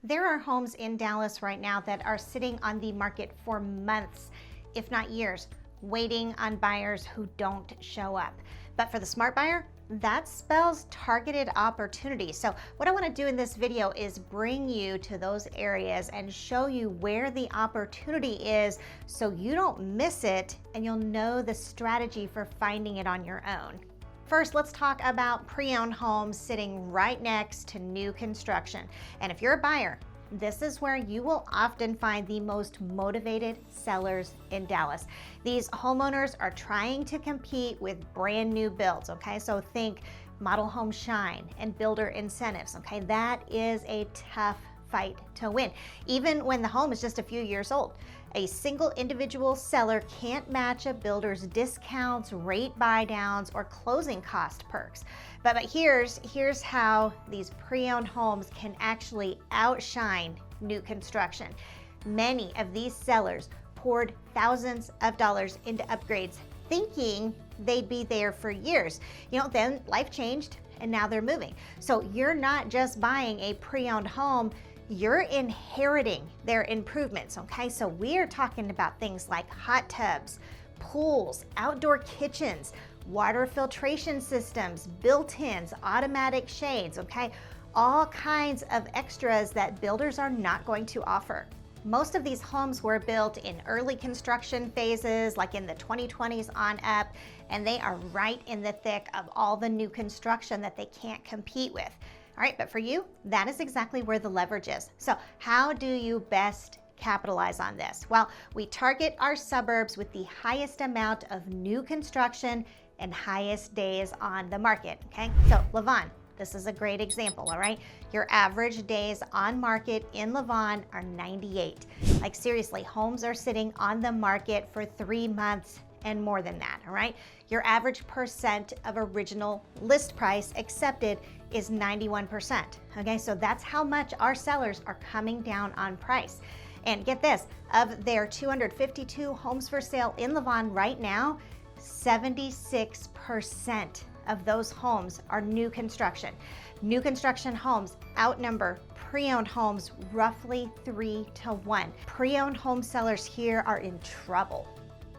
There are homes in Dallas right now that are sitting on the market for months, if not years, waiting on buyers who don't show up. But for the smart buyer, that spells targeted opportunity. So what I want to do in this video is bring you to those areas and show you where the opportunity is so you don't miss it and you'll know the strategy for finding it on your own. First, let's talk about pre-owned homes sitting right next to new construction. And if you're a buyer, this is where you will often find the most motivated sellers in Dallas. These homeowners are trying to compete with brand new builds, okay? So think model home shine and builder incentives, okay? That is a tough fight to win, even when the home is just a few years old. A single individual seller can't match a builder's discounts, rate buy downs, or closing cost perks. But here's how these pre-owned homes can actually outshine new construction. Many of these sellers poured thousands of dollars into upgrades, thinking they'd be there for years. Then life changed and now they're moving. So you're not just buying a pre-owned home, you're inheriting their improvements, okay? So we are talking about things like hot tubs, pools, outdoor kitchens, water filtration systems, built-ins, automatic shades, okay? All kinds of extras that builders are not going to offer. Most of these homes were built in early construction phases, like in the 2020s on up, and they are right in the thick of all the new construction that they can't compete with. All right, but for you, that is exactly where the leverage is. So how do you best capitalize on this? Well, we target our suburbs with the highest amount of new construction and highest days on the market, okay? So Lavon, this is a great example, all right? Your average days on market in Lavon are 98. Like seriously, homes are sitting on the market for 3 months and more than that, all right? Your average percent of original list price accepted is 91%, okay? So that's how much our sellers are coming down on price. And get this, of their 252 homes for sale in Lavon right now, 76% of those homes are new construction. New construction homes outnumber pre-owned homes roughly 3-1. Pre-owned home sellers here are in trouble.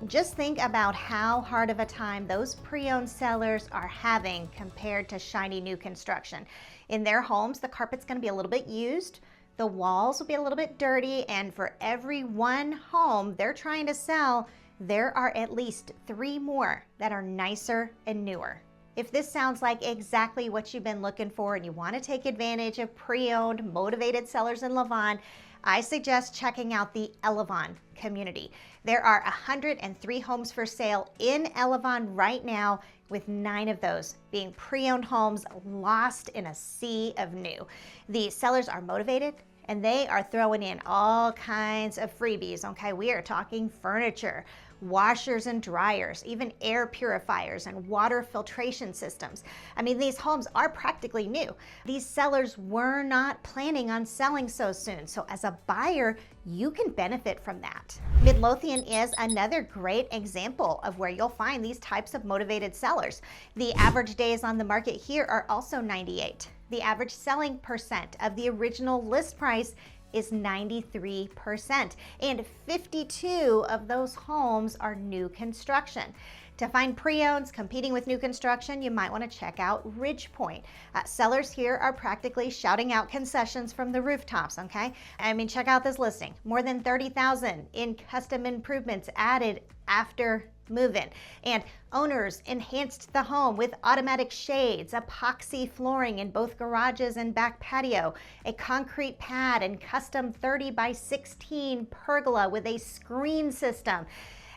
Just think about how hard of a time those pre-owned sellers are having compared to shiny new construction. In their homes, the carpet's going to be a little bit used, the walls will be a little bit dirty, and for every one home they're trying to sell, there are at least 3 more that are nicer and newer. If this sounds like exactly what you've been looking for and you want to take advantage of pre-owned, motivated sellers in Lavon, I suggest checking out the Elavon community. There are 103 homes for sale in Elavon right now, with 9 of those being pre-owned homes lost in a sea of new. The sellers are motivated and they are throwing in all kinds of freebies, okay? We are talking furniture, washers and dryers, even air purifiers and water filtration systems. I mean, these homes are practically new. These sellers were not planning on selling so soon. So as a buyer, you can benefit from that. Midlothian is another great example of where you'll find these types of motivated sellers. The average days on the market here are also 98. The average selling percent of the original list price is 93%, and 52 of those homes are new construction. To find pre-owns competing with new construction, you might want to check out Ridgepoint. Sellers here are practically shouting out concessions from the rooftops, okay? I mean, check out this listing. More than $30,000 in custom improvements added after move-in. And owners enhanced the home with automatic shades, epoxy flooring in both garages and back patio, a concrete pad, and custom 30x16 pergola with a screen system.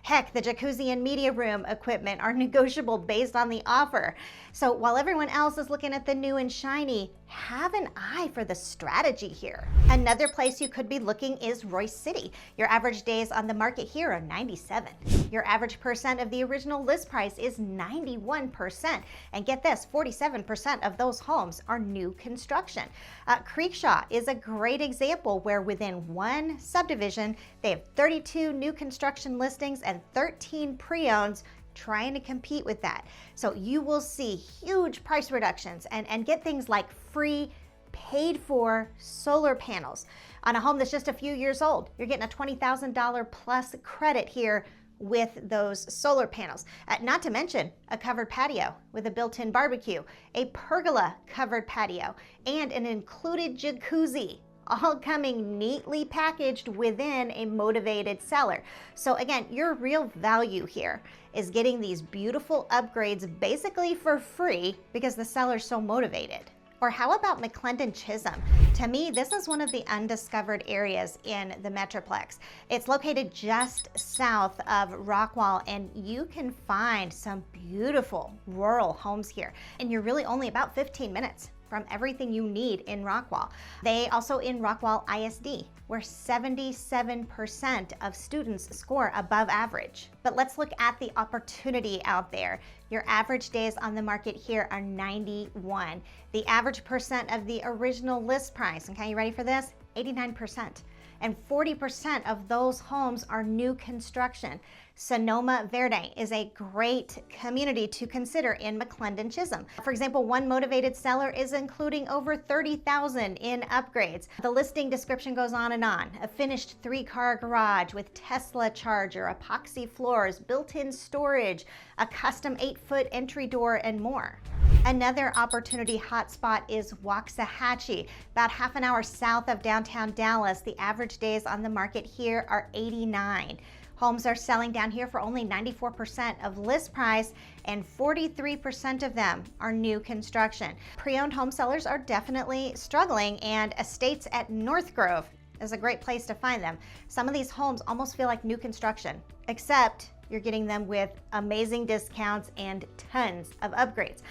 Heck, the jacuzzi and media room equipment are negotiable based on the offer. So while everyone else is looking at the new and shiny, have an eye for the strategy here. Another place you could be looking is Royce City. Your average days on the market here are 97. Your average percent of the original list price is 91%. And get this, 47% of those homes are new construction. Creekshaw is a great example where within one subdivision, they have 32 new construction listings and 13 pre-owns trying to compete with that. So you will see huge price reductions and get things like free paid for solar panels. On a home that's just a few years old, you're getting a $20,000 plus credit here with those solar panels. Not to mention a covered patio with a built-in barbecue, a pergola covered patio, and an included jacuzzi, all coming neatly packaged within a motivated seller. So again, your real value here is getting these beautiful upgrades basically for free because the seller's so motivated. Or how about McClendon Chisholm? To me, this is one of the undiscovered areas in the Metroplex. It's located just south of Rockwall, and you can find some beautiful rural homes here. And you're really only about 15 minutes from everything you need in Rockwall. They also in Rockwall ISD, where 77% of students score above average. But let's look at the opportunity out there. Your average days on the market here are 91. The average percent of the original list price, okay, you ready for this? 89%. And 40% of those homes are new construction. Sonoma Verde is a great community to consider in McClendon Chisholm. For example, one motivated seller is including over $30,000 in upgrades. The listing description goes on and on. A finished 3-car garage with Tesla charger, epoxy floors, built-in storage, a custom 8-foot entry door, and more. Another opportunity hotspot is Waxahachie, about half an hour south of downtown Dallas. The average days on the market here are 89. Homes are selling down here for only 94% of list price, and 43% of them are new construction. Pre-owned home sellers are definitely struggling, and estates at North Grove is a great place to find them. Some of these homes almost feel like new construction, except you're getting them with amazing discounts and tons of upgrades.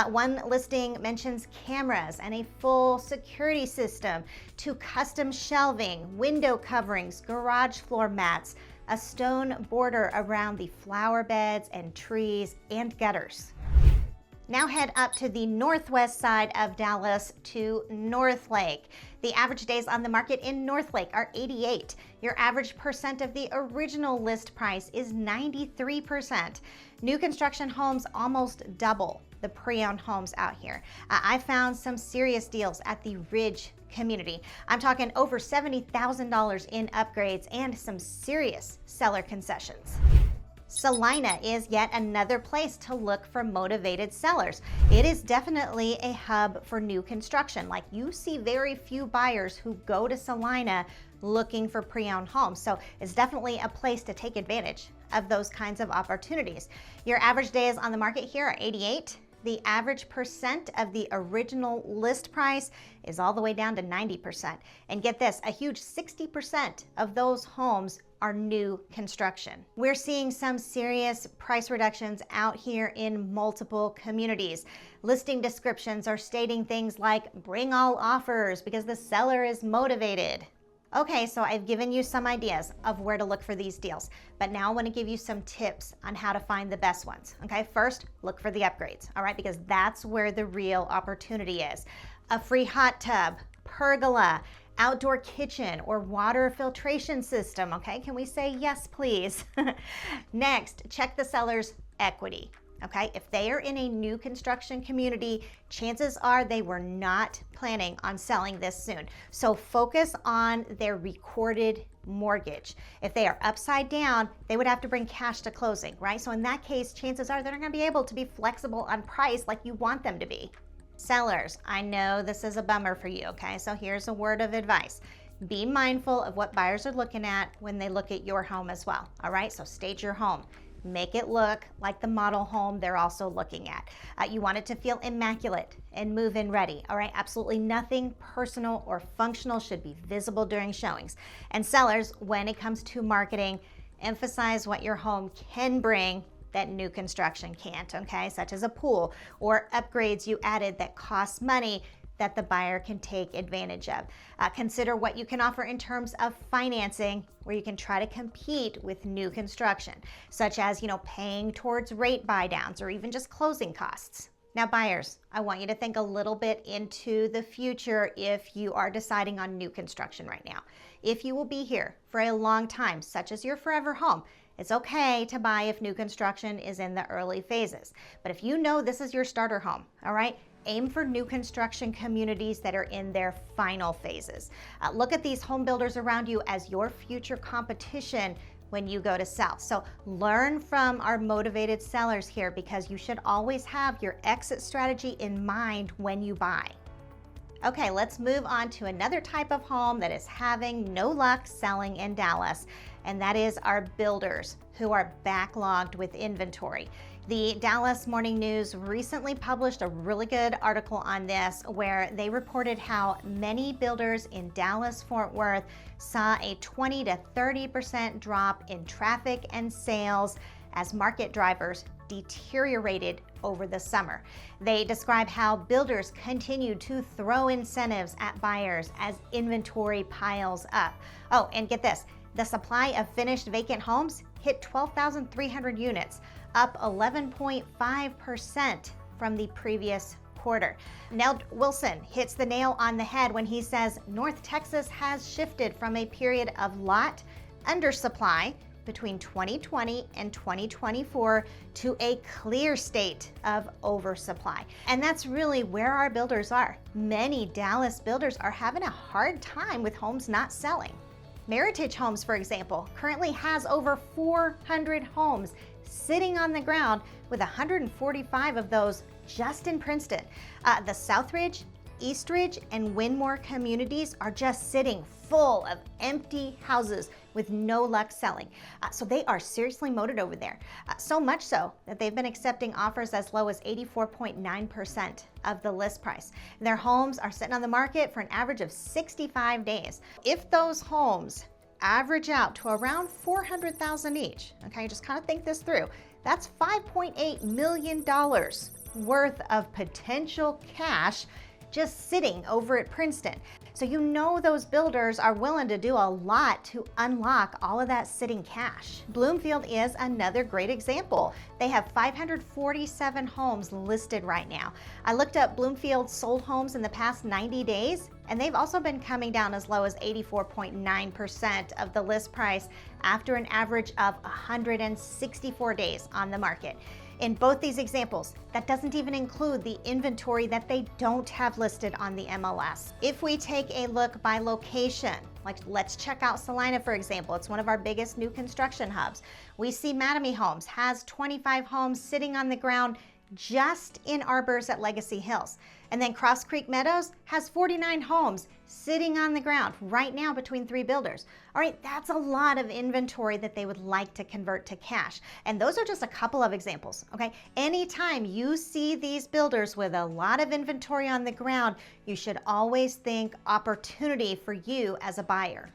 One listing mentions cameras and a full security system, to custom shelving, window coverings, garage floor mats, a stone border around the flower beds and trees and gutters. Now head up to the northwest side of Dallas to Northlake. The average days on the market in Northlake are 88. Your average percent of the original list price is 93%. New construction homes almost double the pre-owned homes out here. I found some serious deals at the Ridge community. I'm talking over $70,000 in upgrades and some serious seller concessions. Salina is yet another place to look for motivated sellers. It is definitely a hub for new construction. Like, you see very few buyers who go to Salina looking for pre-owned homes. So it's definitely a place to take advantage of those kinds of opportunities. Your average days on the market here are 88. The average percent of the original list price is all the way down to 90%. And get this, a huge 60% of those homes are new construction. We're seeing some serious price reductions out here in multiple communities. Listing descriptions are stating things like bring all offers because the seller is motivated. Okay, so I've given you some ideas of where to look for these deals, but now I want to give you some tips on how to find the best ones. Okay, first, look for the upgrades, all right, because that's where the real opportunity is. A free hot tub, pergola, outdoor kitchen, or water filtration system. Okay, can we say yes, please? Next, check the seller's equity. Okay, if they are in a new construction community, chances are they were not planning on selling this soon. So focus on their recorded mortgage. If they are upside down, they would have to bring cash to closing, right? So in that case, chances are they're not going to be able to be flexible on price like you want them to be. Sellers, I know this is a bummer for you, okay? So here's a word of advice. Be mindful of what buyers are looking at when they look at your home as well, all right? So stage your home. Make it look like the model home they're also looking at. You want it to feel immaculate and move-in ready, all right? Absolutely nothing personal or functional should be visible during showings. And sellers, when it comes to marketing, emphasize what your home can bring that new construction can't, okay? Such as a pool or upgrades you added that cost money that the buyer can take advantage of. Consider what you can offer in terms of financing where you can try to compete with new construction, such as, paying towards rate buy downs or even just closing costs. Now buyers, I want you to think a little bit into the future if you are deciding on new construction right now. If you will be here for a long time, such as your forever home, it's okay to buy if new construction is in the early phases. But if you know this is your starter home, all right, aim for new construction communities that are in their final phases. Look at these home builders around you as your future competition when you go to sell. So learn from our motivated sellers here, because you should always have your exit strategy in mind when you buy. Okay, let's move on to another type of home that is having no luck selling in Dallas, and that is our builders who are backlogged with inventory. The Dallas Morning News recently published a really good article on this, where they reported how many builders in Dallas-Fort Worth saw a 20 to 30% drop in traffic and sales as market drivers deteriorated over the summer. They describe how builders continue to throw incentives at buyers as inventory piles up. Oh, and get this, the supply of finished vacant homes hit 12,300 units, up 11.5% from the previous quarter. Nell Wilson hits the nail on the head when he says North Texas has shifted from a period of lot undersupply between 2020 and 2024 to a clear state of oversupply. And that's really where our builders are. Many Dallas builders are having a hard time with homes not selling. Meritage Homes, for example, currently has over 400 homes sitting on the ground, with 145 of those just in Princeton. The Southridge, Eastridge, and Wynmore communities are just sitting full of empty houses with no luck selling. So they are seriously moated over there. So much so that they've been accepting offers as low as 84.9% of the list price. Their homes are sitting on the market for an average of 65 days. If those homes average out to around $400,000 each, okay, just kind of think this through, that's $5.8 million worth of potential cash just sitting over at Princeton. So you know those builders are willing to do a lot to unlock all of that sitting cash. Bloomfield is another great example. They have 547 homes listed right now. I looked up Bloomfield's sold homes in the past 90 days, and they've also been coming down as low as 84.9% of the list price after an average of 164 days on the market. In both these examples, that doesn't even include the inventory that they don't have listed on the MLS. If we take a look by location, like let's check out Salina, for example. It's one of our biggest new construction hubs. We see Mattamy Homes has 25 homes sitting on the ground just in arbors at Legacy Hills. And then Cross Creek Meadows has 49 homes sitting on the ground right now between 3 builders. All right, that's a lot of inventory that they would like to convert to cash. And those are just a couple of examples, okay? Anytime you see these builders with a lot of inventory on the ground, you should always think opportunity for you as a buyer.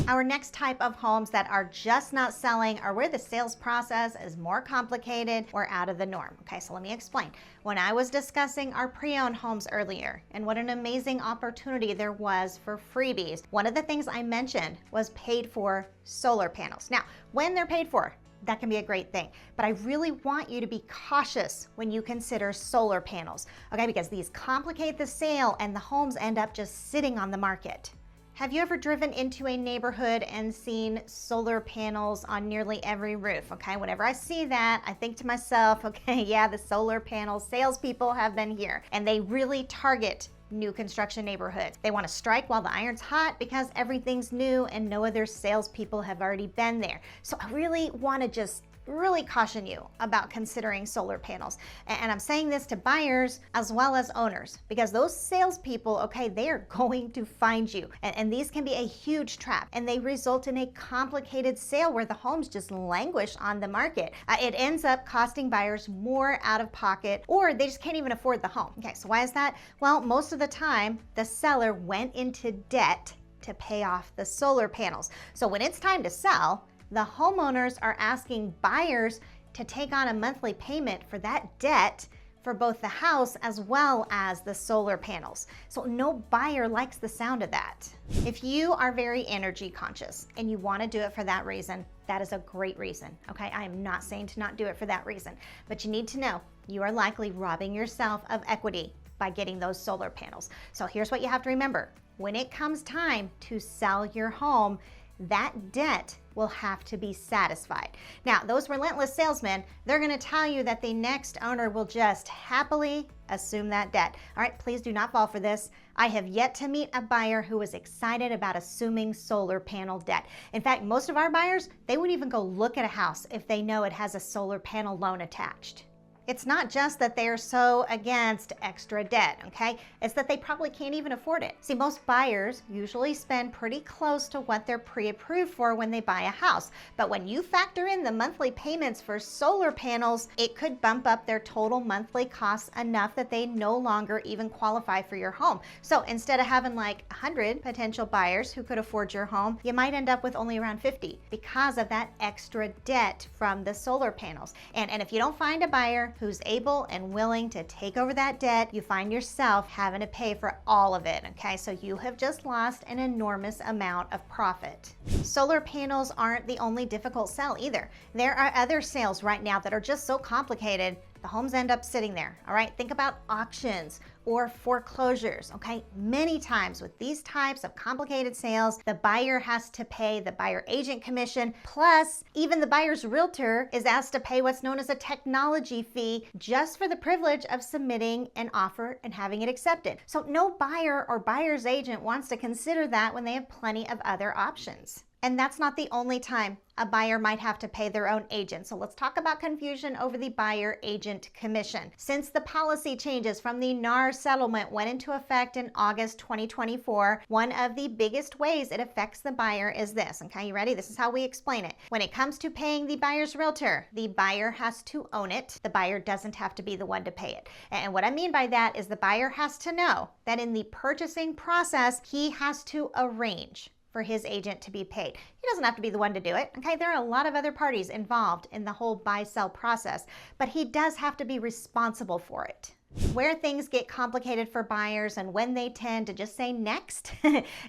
Our next type of homes that are just not selling are where the sales process is more complicated or out of the norm. Okay, so let me explain. When I was discussing our pre-owned homes earlier and what an amazing opportunity there was for freebies, one of the things I mentioned was paid for solar panels. Now, when they're paid for, that can be a great thing, but I really want you to be cautious when you consider solar panels, okay, because these complicate the sale and the homes end up just sitting on the market. Have you ever driven into a neighborhood and seen solar panels on nearly every roof? Okay, whenever I see that, I think to myself, okay, yeah, the solar panel salespeople have been here, and they really target new construction neighborhoods. They want to strike while the iron's hot because everything's new and no other salespeople have already been there. So I really want to just really caution you about considering solar panels. And I'm saying this to buyers as well as owners, because those salespeople, okay, they are going to find you. And these can be a huge trap, and they result in a complicated sale where the homes just languish on the market. It ends up costing buyers more out of pocket, or they just can't even afford the home. Okay, so why is that? Well, most of the time, the seller went into debt to pay off the solar panels. So when it's time to sell, the homeowners are asking buyers to take on a monthly payment for that debt for both the house as well as the solar panels. So no buyer likes the sound of that. If you are very energy conscious and you want to do it for that reason, that is a great reason, okay? I am not saying to not do it for that reason, but you need to know you are likely robbing yourself of equity by getting those solar panels. So here's what you have to remember. When it comes time to sell your home, that debt will have to be satisfied. Now, those relentless salesmen, they're going to tell you that the next owner will just happily assume that debt. All right, please do not fall for this. I have yet to meet a buyer who was excited about assuming solar panel debt. In fact, most of our buyers, they wouldn't even go look at a house if they know it has a solar panel loan attached. It's not just that they are so against extra debt, okay? It's that they probably can't even afford it. See, most buyers usually spend pretty close to what they're pre-approved for when they buy a house. But when you factor in the monthly payments for solar panels, it could bump up their total monthly costs enough that they no longer even qualify for your home. So instead of having like 100 potential buyers who could afford your home, you might end up with only around 50 because of that extra debt from the solar panels. And if you don't find a buyer who's able and willing to take over that debt, you find yourself having to pay for all of it, okay? So you have just lost an enormous amount of profit. Solar panels aren't the only difficult sell either. There are other sales right now that are just so complicated, the homes end up sitting there, all right? Think about auctions or foreclosures, okay? Many times with these types of complicated sales, the buyer has to pay the buyer agent commission, plus even the buyer's realtor is asked to pay what's known as a technology fee just for the privilege of submitting an offer and having it accepted. So no buyer or buyer's agent wants to consider that when they have plenty of other options. And that's not the only time a buyer might have to pay their own agent. So let's talk about confusion over the buyer agent commission. Since the policy changes from the NAR settlement went into effect in August 2024, one of the biggest ways it affects the buyer is this. Okay, you ready? This is how we explain it. When it comes to paying the buyer's realtor, the buyer has to own it. The buyer doesn't have to be the one to pay it. And what I mean by that is the buyer has to know that in the purchasing process, he has to arrange for his agent to be paid. He doesn't have to be the one to do it, okay? There are a lot of other parties involved in the whole buy-sell process, but he does have to be responsible for it. Where things get complicated for buyers and when they tend to just say next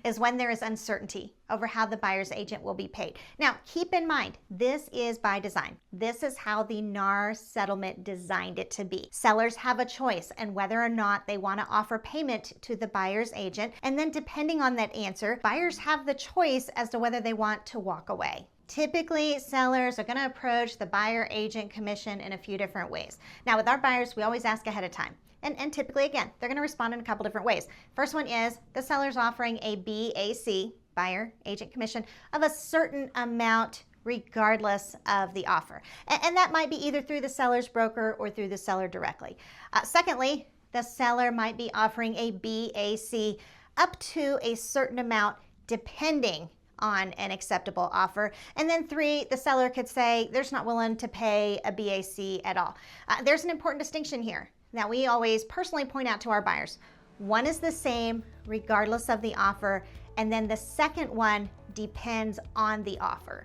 is when there is uncertainty over how the buyer's agent will be paid. Now, keep in mind, this is by design. This is how the NAR settlement designed it to be. Sellers have a choice and whether or not they want to offer payment to the buyer's agent. And then depending on that answer, buyers have the choice as to whether they want to walk away. Typically, sellers are going to approach the buyer agent commission in a few different ways. Now, with our buyers, we always ask ahead of time. And typically, again, they're going to respond in a couple different ways. First one is the seller's offering a BAC, buyer agent commission, of a certain amount regardless of the offer. And that might be either through the seller's broker or through the seller directly. Secondly, the seller might be offering a BAC up to a certain amount depending on an acceptable offer. And then 3, the seller could say they're not willing to pay a BAC at all. There's an important distinction here that we always personally point out to our buyers. One is the same regardless of the offer, and then the second one depends on the offer.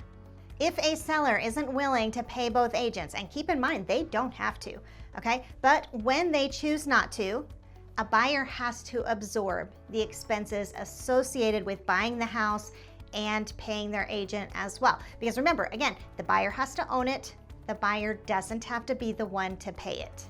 If a seller isn't willing to pay both agents, and keep in mind, they don't have to, okay? But when they choose not to, a buyer has to absorb the expenses associated with buying the house and paying their agent as well. Because remember, again, the buyer has to own it. The buyer doesn't have to be the one to pay it.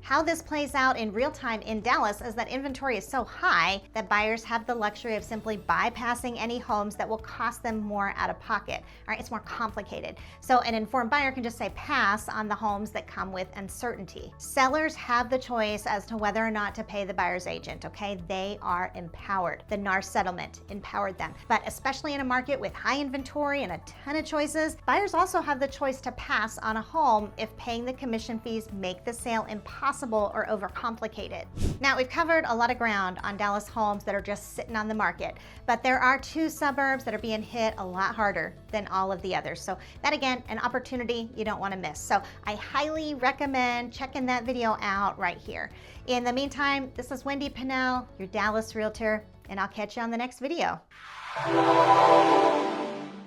How this plays out in real time in Dallas is that inventory is so high that buyers have the luxury of simply bypassing any homes that will cost them more out of pocket. All right, it's more complicated. So an informed buyer can just say pass on the homes that come with uncertainty. Sellers have the choice as to whether or not to pay the buyer's agent, okay? They are empowered. The NAR settlement empowered them. But especially in a market with high inventory and a ton of choices, buyers also have the choice to pass on a home if paying the commission fees make the sale impossible or overcomplicated. Now, we've covered a lot of ground on Dallas homes that are just sitting on the market, but there are 2 suburbs that are being hit a lot harder than all of the others. So that, again, an opportunity you don't want to miss. So I highly recommend checking that video out right here. In the meantime, this is Wendy Pinnell, your Dallas Realtor, and I'll catch you on the next video.